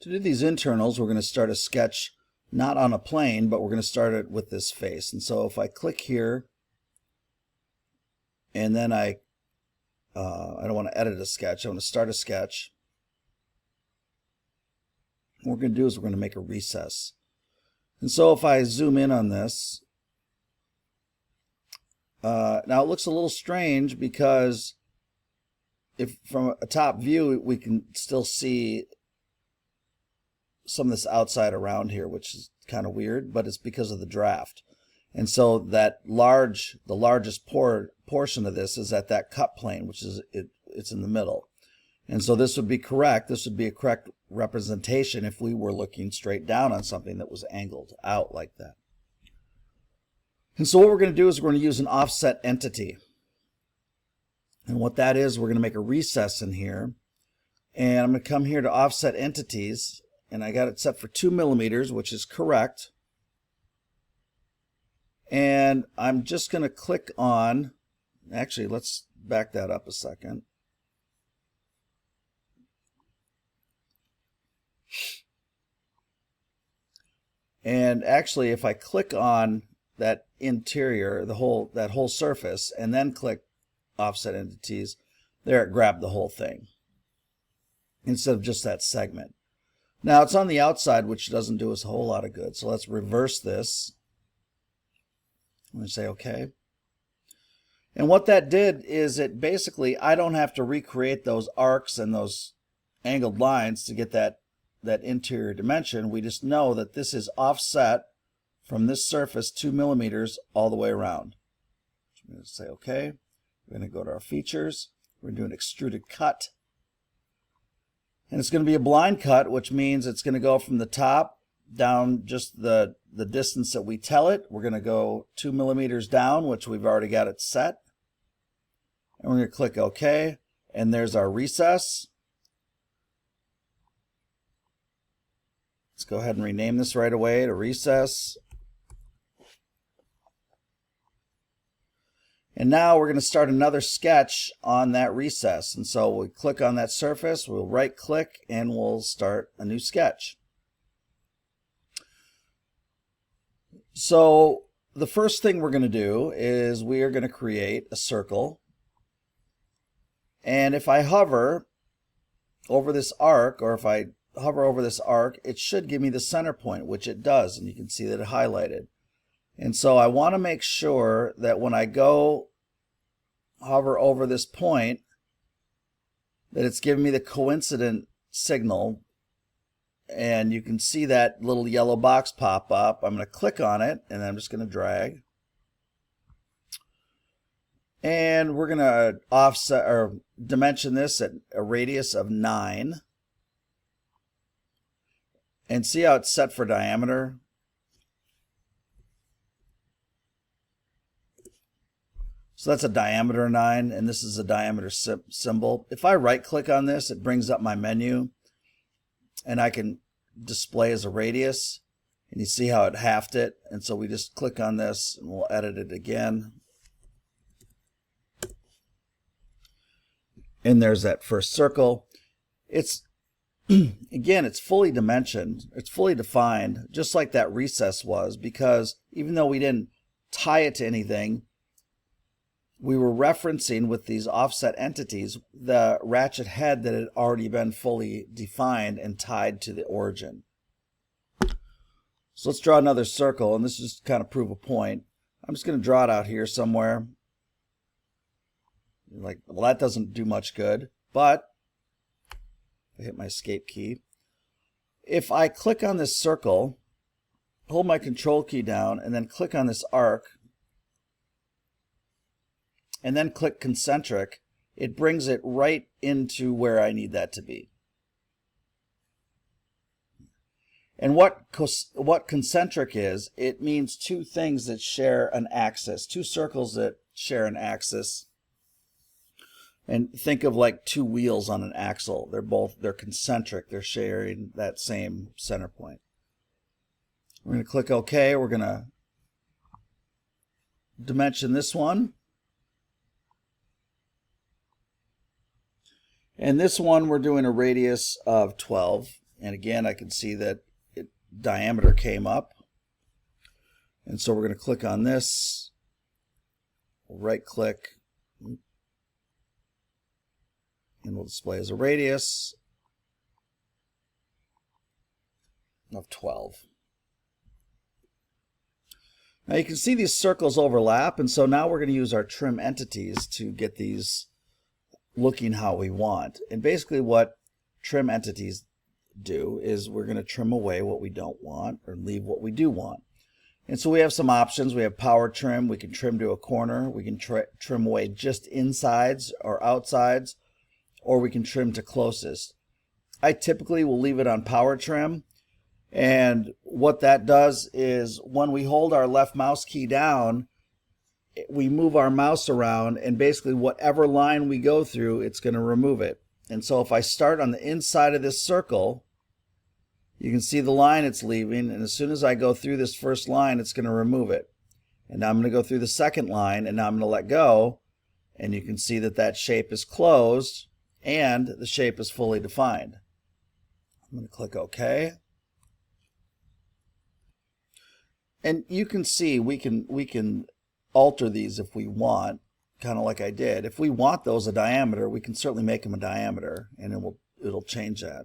To do these internals, we're going to start a sketch not on a plane, but we're going to start it with this face. And so if I click here, and then I don't want to edit a sketch, I want to start a sketch. What we're going to do is we're going to make a recess. And so if I zoom in on this, now it looks a little strange because if from a top view we can still see some of this outside around here, which is kind of weird, but it's because of the draft. And so that the largest portion of this is at that cut plane, which is it's in the middle. And so this would be correct. This would be a correct representation if we were looking straight down on something that was angled out like that. And so what we're going to do is we're going to use an offset entity. And what that is, we're going to make a recess in here. And I'm going to come here to offset entities, and I got it set for 2 millimeters, which is correct. And I'm just going to click on, actually, let's back that up a second. And actually, if I click on that interior, that whole surface, and then click offset entities, there it grabbed the whole thing instead of just that segment. Now it's on the outside, which doesn't do us a whole lot of good. So let's reverse this. I'm going to say OK. And what that did is it basically, I don't have to recreate those arcs and those angled lines to get that interior dimension. We just know that this is offset from this surface 2 millimeters all the way around. So I'm going to say OK. We're going to go to our features. We're going to do an extruded cut. And it's going to be a blind cut, which means it's going to go from the top down just the distance that we tell it. We're going to go 2 millimeters down, which we've already got it set. And we're going to click OK. And there's our recess. Let's go ahead and rename this right away to recess. And now we're going to start another sketch on that recess. And so we click on that surface, we'll right click, and we'll start a new sketch. So the first thing we're going to do is we are going to create a circle. And if I hover over this arc, or if I hover over this arc, it should give me the center point, which it does. And you can see that it highlighted. And so I want to make sure that when I go hover over this point, that it's giving me the coincident signal. And you can see that little yellow box pop up. I'm going to click on it, and I'm just going to drag. And we're going to offset or dimension this at a radius of 9. And see how it's set for diameter? So that's a diameter 9, and this is a diameter symbol. If I right click on this, it brings up my menu, and I can display as a radius, and you see how it halved it. And so we just click on this and we'll edit it again. And there's that first circle. It's again, it's fully dimensioned, it's fully defined, just like that recess was, because even though we didn't tie it to anything, we were referencing with these offset entities the ratchet head that had already been fully defined and tied to the origin. So let's draw another circle, and this is just to kind of prove a point. I'm just going to draw it out here somewhere. You're like, well, that doesn't do much good, but I hit my escape key. If I click on this circle, hold my control key down, and then click on this arc, and then click concentric, it brings it right into where I need that to be. And what concentric is, it means two things that share an axis, two circles that share an axis. And think of like two wheels on an axle. They're concentric. They're sharing that same center point. We're going to click OK. We're going to dimension this one. And this one we're doing a radius of 12. And again, I can see that diameter came up. And so we're going to click on this, right click, and we'll display as a radius of 12. Now you can see these circles overlap, and so now we're going to use our trim entities to get these looking how we want. And basically what trim entities do is we're going to trim away what we don't want or leave what we do want. And so we have some options. We have power trim. We can trim to a corner. We can trim away just insides or outsides, or we can trim to closest. I typically will leave it on power trim. And what that does is when we hold our left mouse key down, we move our mouse around, and basically whatever line we go through, it's going to remove it. And so if I start on the inside of this circle, you can see the line it's leaving, and as soon as I go through this first line, it's going to remove it. And now I'm going to go through the second line, and now I'm going to let go, and you can see that that shape is closed and the shape is fully defined. I'm going to click OK. And you can see we can alter these if we want, kind of like I did. If we want those a diameter, we can certainly make them a diameter, and it'll change that.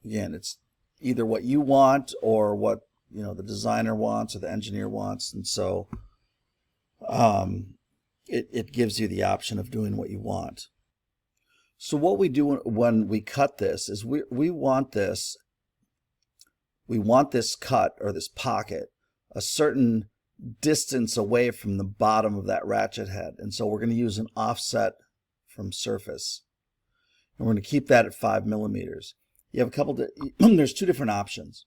Again, it's either what you want or what the designer wants or the engineer wants, and so it gives you the option of doing what you want. So what we do when we cut this is we want this. We want this cut or this pocket a certain distance away from the bottom of that ratchet head. And so we're going to use an offset from surface. And we're going to keep that at 5 millimeters. You have there's two different options.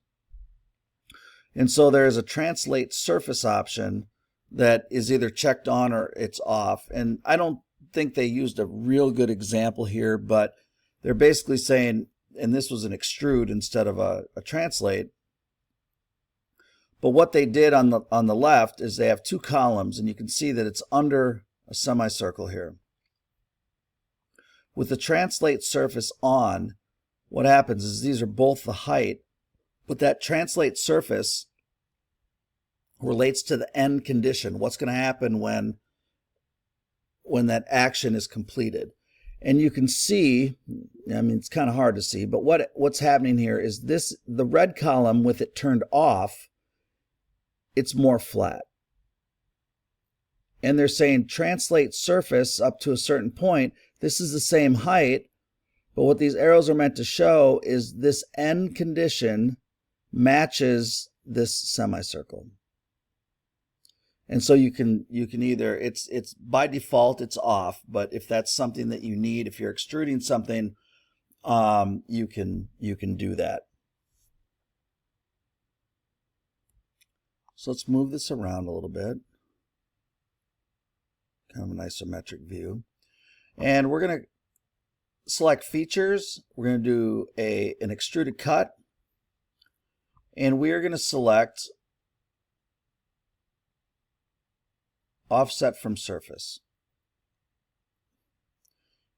And so there's a translate surface option that is either checked on or it's off. And I don't think they used a real good example here, but they're basically saying, and this was an extrude instead of a translate. But what they did on the left is they have two columns, and you can see that it's under a semicircle here. With the translate surface on, what happens is these are both the height, but that translate surface relates to the end condition. What's going to happen when that action is completed? And you can see, I mean, it's kind of hard to see, but what's happening here is the red column with it turned off, it's more flat. And they're saying translate surface up to a certain point. This is the same height, but what these arrows are meant to show is this end condition matches this semicircle. And so you can either, it's by default it's off, but if that's something that you need, if you're extruding something, you can do that. So let's move this around a little bit. Kind of an isometric view. And we're going to select features. We're going to do an extruded cut. And we are going to select offset from surface.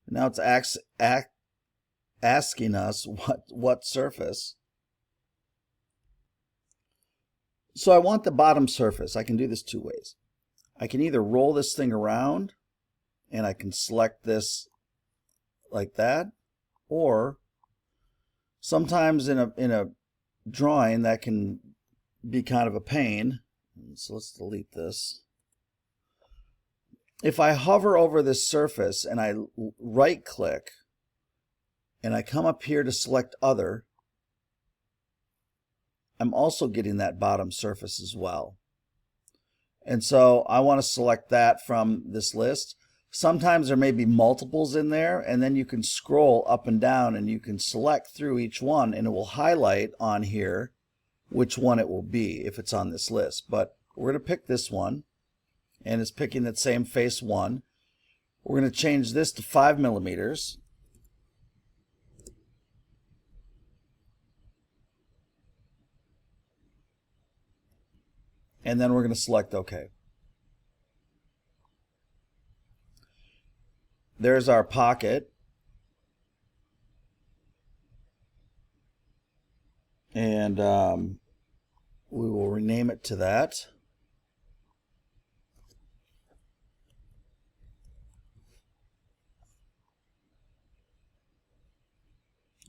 Now it's asking us what surface. So I want the bottom surface. I can do this two ways. I can either roll this thing around and I can select this like that, or sometimes in a drawing that can be kind of a pain. So let's delete this. If I hover over this surface and I right click and I come up here to select other, I'm also getting that bottom surface as well. And so I want to select that from this list. Sometimes there may be multiples in there, and then you can scroll up and down and you can select through each one, and it will highlight on here which one it will be if it's on this list. But we're going to pick this one, and it's picking that same face one. We're going to change this to 5 millimeters. And then we're going to select OK. There's our pocket. And we will rename it to that.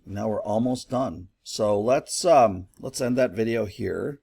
Now we're almost done. So let's end that video here.